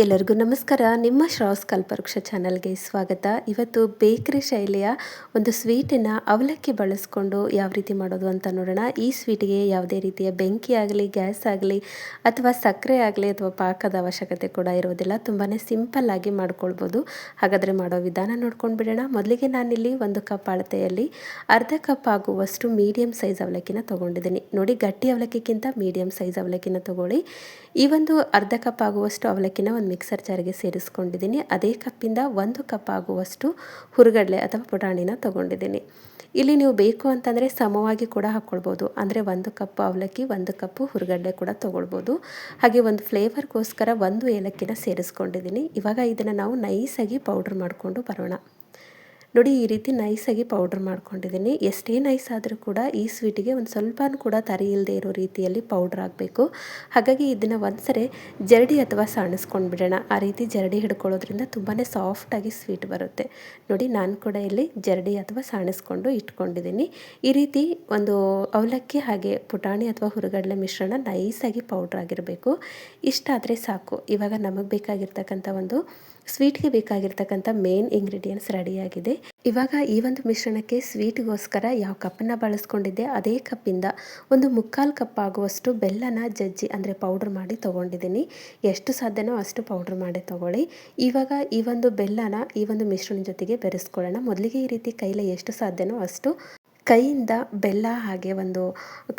ಎಲ್ಲರಿಗೂ ನಮಸ್ಕಾರ. ನಿಮ್ಮ ಶ್ರಾವ್ಸ್ ಕಲ್ಪವೃಕ್ಷ ಚಾನಲ್ಗೆ ಸ್ವಾಗತ. ಇವತ್ತು ಬೇಕರಿ ಶೈಲಿಯ ಒಂದು ಸ್ವೀಟಿನ ಅವಲಕ್ಕಿ ಬಳಸ್ಕೊಂಡು ಯಾವ ರೀತಿ ಮಾಡೋದು ಅಂತ ನೋಡೋಣ. ಈ ಸ್ವೀಟಿಗೆ ಯಾವುದೇ ರೀತಿಯ ಬೆಂಕಿ ಆಗಲಿ, ಗ್ಯಾಸ್ ಆಗಲಿ ಅಥವಾ ಸಕ್ಕರೆ ಆಗಲಿ ಅಥವಾ ಪಾಕದ ಅವಶ್ಯಕತೆ ಕೂಡ ಇರೋದಿಲ್ಲ. ತುಂಬಾ ಸಿಂಪಲ್ ಆಗಿ ಮಾಡ್ಕೊಳ್ಬೋದು. ಹಾಗಾದರೆ ಮಾಡೋ ವಿಧಾನ ನೋಡ್ಕೊಂಡು ಬಿಡೋಣ. ಮೊದಲಿಗೆ ನಾನಿಲ್ಲಿ 1 ಕಪ್ ಅಳತೆಯಲ್ಲಿ ಅರ್ಧ ಕಪ್ ಆಗುವಷ್ಟು ಮೀಡಿಯಮ್ ಸೈಜ್ ಅವಲಕ್ಕಿನ ತೊಗೊಂಡಿದ್ದೀನಿ. ನೋಡಿ, ಗಟ್ಟಿ ಅವಲಕ್ಕಿಗಿಂತ ಮೀಡಿಯಮ್ ಸೈಜ್ ಅವಲಕ್ಕಿನ ತೊಗೊಳ್ಳಿ. ಈ ಒಂದು ಅರ್ಧ ಕಪ್ ಆಗುವಷ್ಟು ಅವಲಕ್ಕಿನ ಒಂದು ಮಿಕ್ಸರ್ ಜಾರಿಗೆ ಸೇರಿಸ್ಕೊಂಡಿದ್ದೀನಿ. ಅದೇ ಕಪ್ಪಿಂದ 1 ಕಪ್ ಆಗುವಷ್ಟು ಹುರುಗಡಲೆ ಅಥವಾ ಪುಟಾಣಿನ ತೊಗೊಂಡಿದ್ದೀನಿ. ಇಲ್ಲಿ ನೀವು ಬೇಕು ಅಂತಂದರೆ ಸಮವಾಗಿ ಕೂಡ ಹಾಕ್ಕೊಳ್ಬೋದು. ಅಂದರೆ 1 ಕಪ್ ಅವಲಕ್ಕಿ 1 ಕಪ್ಪು ಹುರುಗಡಲೆ ಕೂಡ ತೊಗೊಳ್ಬೋದು. ಹಾಗೆ ಒಂದು ಫ್ಲೇವರ್ಗೋಸ್ಕರ 1 ಏಲಕ್ಕಿನ ಸೇರಿಸ್ಕೊಂಡಿದ್ದೀನಿ. ಇವಾಗ ಇದನ್ನು ನಾವು ನೈಸಾಗಿ ಪೌಡ್ರ್ ಮಾಡಿಕೊಂಡು ಬರೋಣ. ನೋಡಿ, ಈ ರೀತಿ ನೈಸಾಗಿ ಪೌಡ್ರ್ ಮಾಡ್ಕೊಂಡಿದ್ದೀನಿ. ಎಷ್ಟೇ ನೈಸ್ ಆದರೂ ಕೂಡ ಈ ಸ್ವೀಟಿಗೆ ಒಂದು ಸ್ವಲ್ಪ ಕೂಡ ತರಿ ಇಲ್ಲದೆ ಇರೋ ರೀತಿಯಲ್ಲಿ ಪೌಡ್ರ್ ಆಗಬೇಕು. ಹಾಗಾಗಿ ಇದನ್ನು ಒಂದ್ಸರಿ ಜರಡಿ ಅಥವಾ ಸಾಣಿಸ್ಕೊಂಡು ಬಿಡೋಣ. ಆ ರೀತಿ ಜರಡಿ ಹಿಡ್ಕೊಳ್ಳೋದ್ರಿಂದ ತುಂಬಾ ಸಾಫ್ಟಾಗಿ ಸ್ವೀಟ್ ಬರುತ್ತೆ. ನೋಡಿ, ನಾನು ಕೂಡ ಇಲ್ಲಿ ಜರಡಿ ಅಥವಾ ಸಾಣಿಸ್ಕೊಂಡು ಇಟ್ಕೊಂಡಿದ್ದೀನಿ. ಈ ರೀತಿ ಒಂದು ಅವಲಕ್ಕಿ ಹಾಗೆ ಪುಟಾಣಿ ಅಥವಾ ಹುರುಗಡಲೆ ಮಿಶ್ರಣ ನೈಸಾಗಿ ಪೌಡ್ರ್ ಆಗಿರಬೇಕು. ಇಷ್ಟಾದರೆ ಸಾಕು. ಇವಾಗ ನಮಗೆ ಬೇಕಾಗಿರ್ತಕ್ಕಂಥ ಒಂದು ಸ್ವೀಟ್ಗೆ ಬೇಕಾಗಿರ್ತಕ್ಕಂಥ ಮೇನ್ ಇಂಗ್ರೀಡಿಯೆಂಟ್ಸ್ ರೆಡಿಯಾಗಿದೆ. ಇವಾಗ ಈ ಒಂದು ಮಿಶ್ರಣಕ್ಕೆ ಸ್ವೀಟ್ಗೋಸ್ಕರ ಯಾವ ಕಪ್ಪನ್ನು ಬಳಸ್ಕೊಂಡಿದ್ದೆ ಅದೇ ಕಪ್ಪಿಂದ ಒಂದು 3/4 ಕಪ್ ಆಗುವಷ್ಟು ಬೆಲ್ಲನ ಜಜ್ಜಿ ಅಂದರೆ ಪೌಡ್ರ್ ಮಾಡಿ ತೊಗೊಂಡಿದ್ದೀನಿ. ಎಷ್ಟು ಸಾಧ್ಯನೋ ಅಷ್ಟು ಪೌಡ್ರ್ ಮಾಡಿ ತೊಗೊಳ್ಳಿ. ಇವಾಗ ಈ ಒಂದು ಬೆಲ್ಲನ ಈ ಒಂದು ಮಿಶ್ರಣದ ಜೊತೆಗೆ ಬೆರೆಸ್ಕೊಳ್ಳೋಣ. ಮೊದಲಿಗೆ ಈ ರೀತಿ ಕೈಲಿ ಎಷ್ಟು ಸಾಧ್ಯನೋ ಅಷ್ಟು ಕೈಯಿಂದ ಬೆಲ್ಲ ಹಾಗೆ ಒಂದು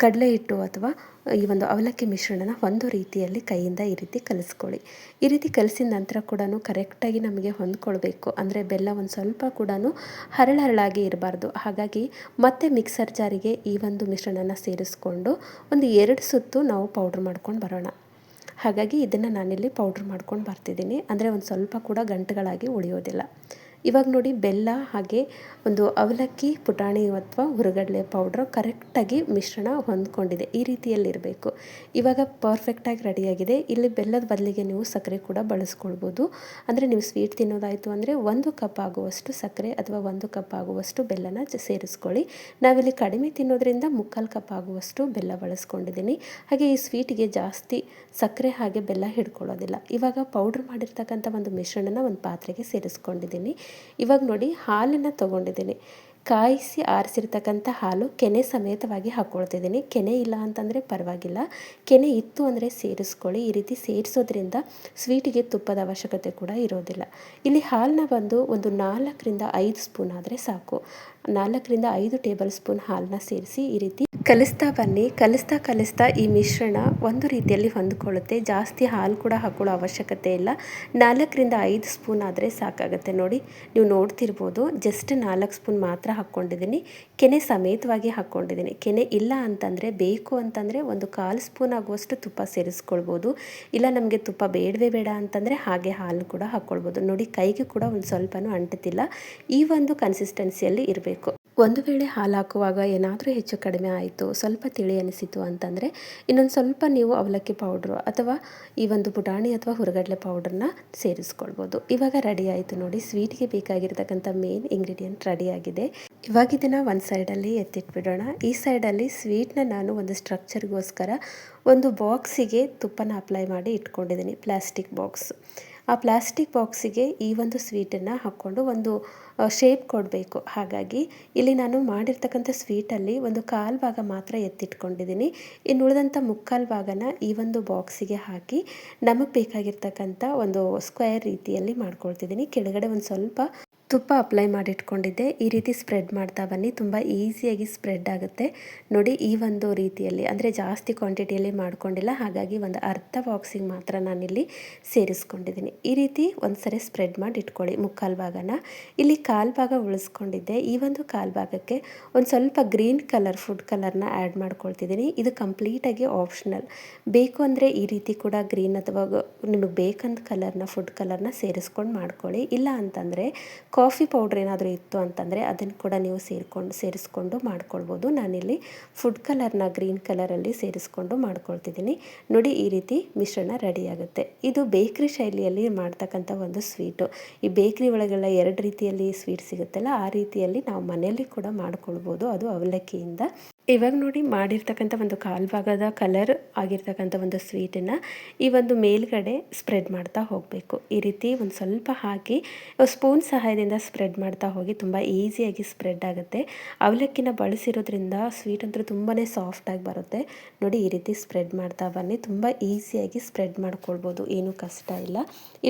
ಕಡಲೆ ಹಿಟ್ಟು ಅಥವಾ ಈ ಒಂದು ಅವಲಕ್ಕಿ ಮಿಶ್ರಣನ ಒಂದು ರೀತಿಯಲ್ಲಿ ಕೈಯಿಂದ ಈ ರೀತಿ ಕಲಿಸ್ಕೊಳ್ಳಿ. ಈ ರೀತಿ ಕಲಿಸಿದ ನಂತರ ಕೂಡ ಕರೆಕ್ಟಾಗಿ ನಮಗೆ ಹೊಂದ್ಕೊಳ್ಬೇಕು. ಅಂದರೆ ಬೆಲ್ಲ ಒಂದು ಸ್ವಲ್ಪ ಕೂಡ ಹರಳಾಗಿ ಇರಬಾರ್ದು. ಹಾಗಾಗಿ ಮತ್ತೆ ಮಿಕ್ಸರ್ ಜಾರಿಗೆ ಈ ಒಂದು ಮಿಶ್ರಣನ ಸೇರಿಸ್ಕೊಂಡು ಒಂದು 2 ಸುತ್ತು ನಾವು ಪೌಡ್ರ್ ಮಾಡ್ಕೊಂಡು ಬರೋಣ. ಹಾಗಾಗಿ ಇದನ್ನು ನಾನಿಲ್ಲಿ ಪೌಡ್ರ್ ಮಾಡ್ಕೊಂಡು ಬರ್ತಿದ್ದೀನಿ. ಅಂದರೆ ಒಂದು ಸ್ವಲ್ಪ ಕೂಡ ಗಂಟುಗಳಾಗಿ ಉಳಿಯೋದಿಲ್ಲ. ಇವಾಗ ನೋಡಿ, ಬೆಲ್ಲ ಹಾಗೆ ಒಂದು ಅವಲಕ್ಕಿ ಪುಟಾಣಿ ಅಥವಾ ಹುರುಗಡಲೆ ಪೌಡ್ರ್ ಕರೆಕ್ಟಾಗಿ ಮಿಶ್ರಣ ಹೊಂದ್ಕೊಂಡಿದೆ. ಈ ರೀತಿಯಲ್ಲಿರಬೇಕು. ಇವಾಗ ಪರ್ಫೆಕ್ಟಾಗಿ ರೆಡಿಯಾಗಿದೆ. ಇಲ್ಲಿ ಬೆಲ್ಲದ ಬದಲಿಗೆ ನೀವು ಸಕ್ಕರೆ ಕೂಡ ಬಳಸ್ಕೊಳ್ಬೋದು. ಅಂದರೆ ನೀವು ಸ್ವೀಟ್ ತಿನ್ನೋದಾಯಿತು ಅಂದರೆ 1 ಕಪ್ ಆಗುವಷ್ಟು ಸಕ್ಕರೆ ಅಥವಾ 1 ಕಪ್ ಆಗುವಷ್ಟು ಬೆಲ್ಲನ ಸೇರಿಸ್ಕೊಳ್ಳಿ. ನಾವಿಲ್ಲಿ ಕಡಿಮೆ ತಿನ್ನೋದ್ರಿಂದ 3/4 ಕಪ್ ಆಗುವಷ್ಟು ಬೆಲ್ಲ ಬಳಸ್ಕೊಂಡಿದ್ದೀನಿ. ಹಾಗೆ ಈ ಸ್ವೀಟಿಗೆ ಜಾಸ್ತಿ ಸಕ್ಕರೆ ಹಾಗೆ ಬೆಲ್ಲ ಹಿಡ್ಕೊಳ್ಳೋದಿಲ್ಲ. ಇವಾಗ ಪೌಡ್ರ್ ಮಾಡಿರ್ತಕ್ಕಂಥ ಒಂದು ಮಿಶ್ರಣನ ಒಂದು ಪಾತ್ರೆಗೆ ಸೇರಿಸ್ಕೊಂಡಿದ್ದೀನಿ. ಇವಾಗ ನೋಡಿ, ಹಾಲನ್ನು ತೊಗೊಂಡಿದ್ದೀನಿ. ಕಾಯಿಸಿ ಆರಿಸಿರ್ತಕ್ಕಂಥ ಹಾಲು ಕೆನೆ ಸಮೇತವಾಗಿ ಹಾಕ್ಕೊಳ್ತಿದ್ದೀನಿ. ಕೆನೆ ಇಲ್ಲ ಅಂತಂದರೆ ಪರವಾಗಿಲ್ಲ, ಕೆನೆ ಇತ್ತು ಅಂದರೆ ಸೇರಿಸ್ಕೊಳ್ಳಿ. ಈ ರೀತಿ ಸೇರಿಸೋದ್ರಿಂದ ಸ್ವೀಟಿಗೆ ತುಪ್ಪದ ಅವಶ್ಯಕತೆ ಕೂಡ ಇರೋದಿಲ್ಲ. ಇಲ್ಲಿ ಹಾಲನ್ನ ಒಂದು 4ರಿಂದ 5 ಸ್ಪೂನ್ ಆದರೆ ಸಾಕು. 4ರಿಂದ 5 ಟೇಬಲ್ ಸ್ಪೂನ್ ಹಾಲನ್ನ ಸೇರಿಸಿ ಈ ರೀತಿ ಕಲಿಸ್ತಾ ಬನ್ನಿ. ಕಲಿಸ್ತಾ ಈ ಮಿಶ್ರಣ ಒಂದು ರೀತಿಯಲ್ಲಿ ಹೊಂದ್ಕೊಳ್ಳುತ್ತೆ. ಜಾಸ್ತಿ ಹಾಲು ಕೂಡ ಹಾಕೊಳ್ಳೋ ಅವಶ್ಯಕತೆ ಇಲ್ಲ. 4ರಿಂದ 5 ಸ್ಪೂನ್ ಆದರೆ ಸಾಕಾಗುತ್ತೆ. ನೋಡಿ, ನೀವು ನೋಡ್ತಿರ್ಬೋದು, ಜಸ್ಟ್ 4 ಸ್ಪೂನ್ ಮಾತ್ರ ಹಾಕ್ಕೊಂಡಿದ್ದೀನಿ. ಕೆನೆ ಸಮೇತವಾಗಿ ಹಾಕ್ಕೊಂಡಿದ್ದೀನಿ. ಕೆನೆ ಇಲ್ಲ ಅಂತಂದರೆ, ಬೇಕು ಅಂತಂದರೆ ಒಂದು 1/4 ಸ್ಪೂನ್ ಆಗುವಷ್ಟು ತುಪ್ಪ ಸೇರಿಸ್ಕೊಳ್ಬೋದು. ಇಲ್ಲ ನಮಗೆ ತುಪ್ಪ ಬೇಡವೇ ಬೇಡ ಅಂತಂದರೆ ಹಾಗೆ ಹಾಲು ಕೂಡ ಹಾಕ್ಕೊಳ್ಬೋದು. ನೋಡಿ, ಕೈಗೆ ಕೂಡ ಒಂದು ಸ್ವಲ್ಪನೂ ಅಂಟುತ್ತಿಲ್ಲ. ಈ ಒಂದು ಕನ್ಸಿಸ್ಟೆನ್ಸಿಯಲ್ಲಿ ಇರಬೇಕು. ಒಂದು ವೇಳೆ ಹಾಲು ಹಾಕುವಾಗ ಏನಾದರೂ ಹೆಚ್ಚು ಕಡಿಮೆ ಆಯಿತು, ಸ್ವಲ್ಪ ತಿಳಿ ಅನಿಸಿತು ಅಂತಂದರೆ ಇನ್ನೊಂದು ಸ್ವಲ್ಪ ನೀವು ಅವಲಕ್ಕಿ ಪೌಡ್ರು ಅಥವಾ ಈ ಒಂದು ಪುಟಾಣಿ ಅಥವಾ ಹುರುಗಡಲೆ ಪೌಡ್ರನ್ನ ಸೇರಿಸ್ಕೊಳ್ಬೋದು. ಇವಾಗ ರೆಡಿ ಆಯಿತು ನೋಡಿ, ಸ್ವೀಟ್ಗೆ ಬೇಕಾಗಿರ್ತಕ್ಕಂಥ ಮೇನ್ ಇಂಗ್ರೀಡಿಯೆಂಟ್ ರೆಡಿಯಾಗಿದೆ. ಇವಾಗ ಇದನ್ನು ಒಂದು ಸೈಡಲ್ಲಿ ಎತ್ತಿಟ್ಬಿಡೋಣ. ಈ ಸೈಡಲ್ಲಿ ಸ್ವೀಟ್ನ ನಾನು ಒಂದು ಸ್ಟ್ರಕ್ಚರ್ಗೋಸ್ಕರ ಒಂದು ಬಾಕ್ಸಿಗೆ ತುಪ್ಪನ ಅಪ್ಲೈ ಮಾಡಿ ಇಟ್ಕೊಂಡಿದ್ದೀನಿ, ಪ್ಲಾಸ್ಟಿಕ್ ಬಾಕ್ಸ್. ಆ ಪ್ಲಾಸ್ಟಿಕ್ ಬಾಕ್ಸಿಗೆ ಈ ಒಂದು ಸ್ವೀಟನ್ನು ಹಾಕ್ಕೊಂಡು ಒಂದು ಶೇಪ್ ಕೊಡಬೇಕು. ಹಾಗಾಗಿ ಇಲ್ಲಿ ನಾನು ಮಾಡಿರ್ತಕ್ಕಂಥ ಸ್ವೀಟಲ್ಲಿ ಒಂದು 1/4 ಭಾಗ ಮಾತ್ರ ಎತ್ತಿಟ್ಕೊಂಡಿದ್ದೀನಿ. ಇನ್ನು ಉಳಿದಂಥ 3/4 ಭಾಗನ ಈ ಒಂದು ಬಾಕ್ಸಿಗೆ ಹಾಕಿ ನಮಗೆ ಬೇಕಾಗಿರ್ತಕ್ಕಂಥ ಒಂದು ಸ್ಕ್ವೇರ್ ರೀತಿಯಲ್ಲಿ ಮಾಡ್ಕೊಳ್ತಿದ್ದೀನಿ. ಕೆಳಗಡೆ ಒಂದು ಸ್ವಲ್ಪ ತುಪ್ಪ ಅಪ್ಲೈ ಮಾಡಿಟ್ಕೊಂಡಿದ್ದೆ. ಈ ರೀತಿ ಸ್ಪ್ರೆಡ್ ಮಾಡ್ತಾ ಬನ್ನಿ, ತುಂಬ ಈಸಿಯಾಗಿ ಸ್ಪ್ರೆಡ್ ಆಗುತ್ತೆ. ನೋಡಿ, ಈ ಒಂದು ರೀತಿಯಲ್ಲಿ ಅಂದರೆ ಜಾಸ್ತಿ ಕ್ವಾಂಟಿಟಿಯಲ್ಲಿ ಮಾಡ್ಕೊಂಡಿಲ್ಲ. ಹಾಗಾಗಿ ಒಂದು ಅರ್ಧ ಬಾಕ್ಸಿಗೆ ಮಾತ್ರ ನಾನಿಲ್ಲಿ ಸೇರಿಸ್ಕೊಂಡಿದ್ದೀನಿ. ಈ ರೀತಿ ಒಂದ್ಸರಿ ಸ್ಪ್ರೆಡ್ ಮಾಡಿ ಇಟ್ಕೊಳ್ಳಿ 3/4 ಭಾಗನ. ಇಲ್ಲಿ 1/4 ಭಾಗ ಉಳಿಸ್ಕೊಂಡಿದ್ದೆ. ಈ ಒಂದು 1/4 ಭಾಗಕ್ಕೆ ಒಂದು ಸ್ವಲ್ಪ ಗ್ರೀನ್ ಕಲರ್ ಫುಡ್ ಕಲರ್ನ ಆ್ಯಡ್ ಮಾಡ್ಕೊಳ್ತಿದ್ದೀನಿ. ಇದು ಕಂಪ್ಲೀಟಾಗಿ ಆಪ್ಷನಲ್. ಬೇಕು ಅಂದರೆ ಈ ರೀತಿ ಕೂಡ ಗ್ರೀನ್ ಅಥವಾ ನಿಮಗೆ ಬೇಕಂತ ಕಲರ್ನ ಫುಡ್ ಕಲರ್ನ ಸೇರಿಸ್ಕೊಂಡು ಮಾಡ್ಕೊಳ್ಳಿ. ಇಲ್ಲ ಅಂತಂದರೆ ಕಾಫಿ ಪೌಡ್ರ್ ಏನಾದರೂ ಇತ್ತು ಅಂತಂದರೆ ಅದನ್ನು ಕೂಡ ನೀವು ಸೇರಿಸ್ಕೊಂಡು ಮಾಡ್ಕೊಳ್ಬೋದು. ನಾನಿಲ್ಲಿ ಫುಡ್ ಕಲರ್ನ ಗ್ರೀನ್ ಕಲರಲ್ಲಿ ಸೇರಿಸ್ಕೊಂಡು ಮಾಡ್ಕೊಳ್ತಿದ್ದೀನಿ. ನೋಡಿ, ಈ ರೀತಿ ಮಿಶ್ರಣ ರೆಡಿಯಾಗುತ್ತೆ. ಇದು ಬೇಕ್ರಿ ಶೈಲಿಯಲ್ಲಿ ಮಾಡ್ತಕ್ಕಂಥ ಒಂದು ಸ್ವೀಟು. ಈ ಬೇಕ್ರಿ ಒಳಗೆಲ್ಲ 2 ರೀತಿಯಲ್ಲಿ ಸ್ವೀಟ್ ಸಿಗುತ್ತಲ್ಲ, ಆ ರೀತಿಯಲ್ಲಿ ನಾವು ಮನೆಯಲ್ಲಿ ಕೂಡ ಮಾಡ್ಕೊಳ್ಬೋದು, ಅದು ಅವಲಕ್ಕಿಯಿಂದ. ಇವಾಗ ನೋಡಿ ಮಾಡಿರ್ತಕ್ಕಂಥ ಒಂದು ಕಾಲು ಭಾಗದ ಕಲರ್ ಆಗಿರ್ತಕ್ಕಂಥ ಒಂದು ಸ್ವೀಟನ್ನು ಈ ಒಂದು ಮೇಲ್ಗಡೆ ಸ್ಪ್ರೆಡ್ ಮಾಡ್ತಾ ಹೋಗಬೇಕು. ಈ ರೀತಿ ಒಂದು ಸ್ವಲ್ಪ ಹಾಕಿ ಸ್ಪೂನ್ ಸಹಾಯದಿಂದ ಸ್ಪ್ರೆಡ್ ಮಾಡ್ತಾ ಹೋಗಿ ತುಂಬ ಈಸಿಯಾಗಿ ಸ್ಪ್ರೆಡ್ ಆಗುತ್ತೆ. ಅವಲಕ್ಕಿನ ಬಳಸಿರೋದ್ರಿಂದ ಸ್ವೀಟ್ ಅಂತೂ ತುಂಬಾ ಸಾಫ್ಟಾಗಿ ಬರುತ್ತೆ. ನೋಡಿ ಈ ರೀತಿ ಸ್ಪ್ರೆಡ್ ಮಾಡ್ತಾ ಬನ್ನಿ. ತುಂಬ ಈಸಿಯಾಗಿ ಸ್ಪ್ರೆಡ್ ಮಾಡ್ಕೊಳ್ಬೋದು, ಏನೂ ಕಷ್ಟ ಇಲ್ಲ.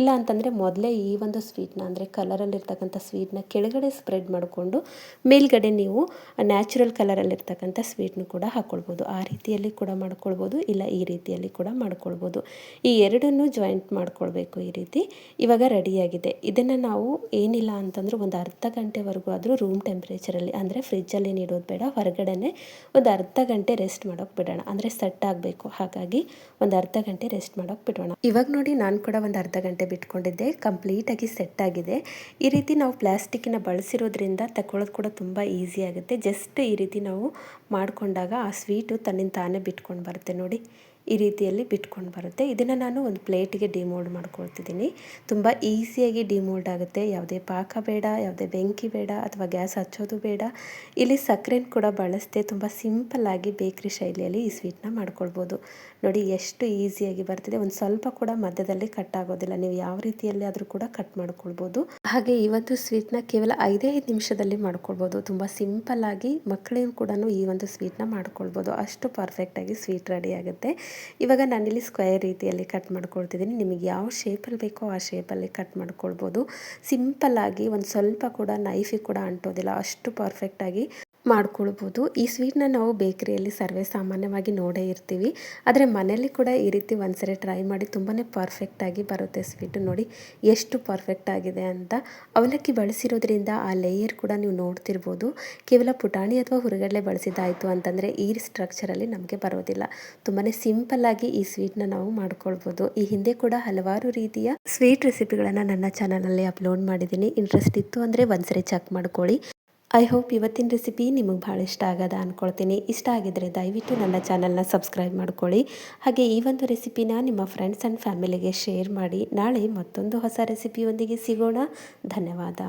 ಇಲ್ಲ ಅಂತಂದರೆ ಮೊದಲೇ ಈ ಒಂದು ಸ್ವೀಟ್ನ ಅಂದರೆ ಕಲರಲ್ಲಿರ್ತಕ್ಕಂಥ ಸ್ವೀಟ್ನ ಕೆಳಗಡೆ ಸ್ಪ್ರೆಡ್ ಮಾಡಿಕೊಂಡು ಮೇಲ್ಗಡೆ ನೀವು ನ್ಯಾಚುರಲ್ ಕಲರಲ್ಲಿರ್ತಕ್ಕಂಥ ಸ್ವೀಟ್ನು ಕೂಡ ಹಾಕ್ಕೊಳ್ಬೋದು. ಆ ರೀತಿಯಲ್ಲಿ ಕೂಡ ಮಾಡ್ಕೊಳ್ಬೋದು, ಇಲ್ಲ ಈ ರೀತಿಯಲ್ಲಿ ಕೂಡ ಮಾಡ್ಕೊಳ್ಬೋದು. ಈ ಎರಡನ್ನೂ ಜಾಯಿಂಟ್ ಮಾಡ್ಕೊಳ್ಬೇಕು. ಈ ರೀತಿ ಇವಾಗ ರೆಡಿಯಾಗಿದೆ. ಇದನ್ನು ನಾವು ಏನಿಲ್ಲ ಅಂತಂದರೂ ಒಂದು ಅರ್ಧ ಗಂಟೆವರೆಗೂ ಆದರೂ ರೂಮ್ ಟೆಂಪ್ರೇಚರಲ್ಲಿ ಅಂದರೆ ಫ್ರಿಜ್ಜಲ್ಲಿ ಇಡೋದು ಬೇಡ, ಹೊರಗಡೆನೆ ಒಂದು ಅರ್ಧ ಗಂಟೆ ರೆಸ್ಟ್ ಮಾಡೋಕೆ ಬಿಡೋಣ. ಅಂದರೆ ಸೆಟ್ ಆಗಬೇಕು, ಹಾಗಾಗಿ ಒಂದು ಅರ್ಧ ಗಂಟೆ ರೆಸ್ಟ್ ಮಾಡೋಕೆ ಬಿಡೋಣ. ಇವಾಗ ನೋಡಿ ನಾನು ಕೂಡ ಒಂದು ಅರ್ಧ ಗಂಟೆ ಬಿಟ್ಕೊಂಡಿದ್ದೆ, ಕಂಪ್ಲೀಟಾಗಿ ಸೆಟ್ ಆಗಿದೆ. ಈ ರೀತಿ ನಾವು ಪ್ಲಾಸ್ಟಿಕ್ಕಿನ ಬಳಸಿರೋದ್ರಿಂದ ತಗೊಳ್ಳೋದು ಕೂಡ ತುಂಬ ಈಸಿ ಆಗುತ್ತೆ. ಜಸ್ಟ್ ಈ ರೀತಿ ನಾವು ಮಾಡಿಕೊಂಡಾಗ ಆ ಸ್ವೀಟು ತನ್ನಿಂದ ತಾನೇ ಬಿಟ್ಕೊಂಡು ಬರುತ್ತೆ. ನೋಡಿ ಈ ರೀತಿಯಲ್ಲಿ ಬಿಟ್ಕೊಂಡು ಬರುತ್ತೆ. ಇದನ್ನು ನಾನು ಒಂದು ಪ್ಲೇಟಿಗೆ ಡಿಮೋಲ್ಡ್ ಮಾಡ್ಕೊಳ್ತಿದ್ದೀನಿ. ತುಂಬ ಈಸಿಯಾಗಿ ಡಿಮೋಲ್ಡ್ ಆಗುತ್ತೆ. ಯಾವುದೇ ಪಾಕ ಬೇಡ, ಯಾವುದೇ ಬೆಂಕಿ ಬೇಡ, ಅಥವಾ ಗ್ಯಾಸ್ ಹಚ್ಚೋದು ಬೇಡ. ಇಲ್ಲಿ ಸಕ್ಕರೆನ ಕೂಡ ಬಳಸದೆ ತುಂಬ ಸಿಂಪಲ್ಲಾಗಿ ಬೇಕ್ರಿ ಶೈಲಿಯಲ್ಲಿ ಈ ಸ್ವೀಟ್ನ ಮಾಡ್ಕೊಳ್ಬೋದು. ನೋಡಿ ಎಷ್ಟು ಈಸಿಯಾಗಿ ಬರ್ತಿದೆ. ಒಂದು ಸ್ವಲ್ಪ ಕೂಡ ಮಧ್ಯದಲ್ಲಿ ಕಟ್ ಆಗೋದಿಲ್ಲ. ನೀವು ಯಾವ ರೀತಿಯಲ್ಲಿ ಆದರೂ ಕೂಡ ಕಟ್ ಮಾಡ್ಕೊಳ್ಬೋದು. ಹಾಗೆ ಇವತ್ತು ಸ್ವೀಟ್ನ ಕೇವಲ 5 ನಿಮಿಷದಲ್ಲಿ ಮಾಡ್ಕೊಳ್ಬೋದು. ತುಂಬ ಸಿಂಪಲ್ಲಾಗಿ ಮಕ್ಕಳಿಗೂ ಕೂಡ ಈ ಒಂದು ಸ್ವೀಟ್ನ ಮಾಡ್ಕೊಳ್ಬೋದು. ಅಷ್ಟು ಪರ್ಫೆಕ್ಟಾಗಿ ಸ್ವೀಟ್ ರೆಡಿ ಆಗುತ್ತೆ. ಇವಾಗ ನಾನಿಲ್ಲಿ ಸ್ಕ್ವೇರ್ ರೀತಿಯಲ್ಲಿ ಕಟ್ ಮಾಡ್ಕೊಳ್ತಿದ್ದೀನಿ. ನಿಮಗೆ ಯಾವ ಶೇಪಲ್ಲಿ ಬೇಕೋ ಆ ಶೇಪಲ್ಲಿ ಕಟ್ ಮಾಡ್ಕೊಳ್ಬೋದು. ಸಿಂಪಲ್ಲಾಗಿ ಒಂದು ಸ್ವಲ್ಪ ಕೂಡ ನೈಫಿಗೆ ಕೂಡ ಅಂಟೋದಿಲ್ಲ, ಅಷ್ಟು ಪರ್ಫೆಕ್ಟಾಗಿ ಮಾಡ್ಕೊಳ್ಬೋದು. ಈ ಸ್ವೀಟ್ನ ನಾವು ಬೇಕರಿಯಲ್ಲಿ ಸರ್ವೇ ಸಾಮಾನ್ಯವಾಗಿ ನೋಡೇ ಇರ್ತೀವಿ. ಆದರೆ ಮನೆಯಲ್ಲಿ ಕೂಡ ಈ ರೀತಿ ಒಂದ್ಸರಿ ಟ್ರೈ ಮಾಡಿ, ತುಂಬಾ ಪರ್ಫೆಕ್ಟಾಗಿ ಬರುತ್ತೆ ಸ್ವೀಟು. ನೋಡಿ ಎಷ್ಟು ಪರ್ಫೆಕ್ಟ್ ಆಗಿದೆ ಅಂತ. ಅವಲಕ್ಕಿ ಬಳಸಿರೋದ್ರಿಂದ ಆ ಲೇಯರ್ ಕೂಡ ನೀವು ನೋಡ್ತಿರ್ಬೋದು. ಕೇವಲ ಪುಟಾಣಿ ಅಥವಾ ಹುರುಗಡಲೆ ಬಳಸಿದ್ದಾಯಿತು ಅಂತಂದರೆ ಈ ಸ್ಟ್ರಕ್ಚರಲ್ಲಿ ನಮಗೆ ಬರೋದಿಲ್ಲ. ತುಂಬಾ ಸಿಂಪಲ್ಲಾಗಿ ಈ ಸ್ವೀಟ್ನ ನಾವು ಮಾಡ್ಕೊಳ್ಬೋದು. ಈ ಹಿಂದೆ ಕೂಡ ಹಲವಾರು ರೀತಿಯ ಸ್ವೀಟ್ ರೆಸಿಪಿಗಳನ್ನು ನನ್ನ ಚಾನಲಲ್ಲಿ ಅಪ್ಲೋಡ್ ಮಾಡಿದ್ದೀನಿ. ಇಂಟ್ರೆಸ್ಟ್ ಇತ್ತು ಅಂದರೆ ಒಂದ್ಸರಿ ಚೆಕ್ ಮಾಡ್ಕೊಳ್ಳಿ. ಐ ಹೋಪ್ ಇವತ್ತಿನ ರೆಸಿಪಿ ನಿಮಗೆ ಭಾಳ ಇಷ್ಟ ಆಗದ ಅಂದ್ಕೊಳ್ತೀನಿ. ಇಷ್ಟ ಆಗಿದ್ದರೆ ದಯವಿಟ್ಟು ನನ್ನ ಚಾನಲ್ನ ಸಬ್ಸ್ಕ್ರೈಬ್ ಮಾಡ್ಕೊಳ್ಳಿ. ಹಾಗೆ ಈ ಒಂದು ರೆಸಿಪಿನ ನಿಮ್ಮ ಫ್ರೆಂಡ್ಸ್ ಆ್ಯಂಡ್ ಫ್ಯಾಮಿಲಿಗೆ ಶೇರ್ ಮಾಡಿ. ನಾಳೆ ಮತ್ತೊಂದು ಹೊಸ ರೆಸಿಪಿಯೊಂದಿಗೆ ಸಿಗೋಣ. ಧನ್ಯವಾದ.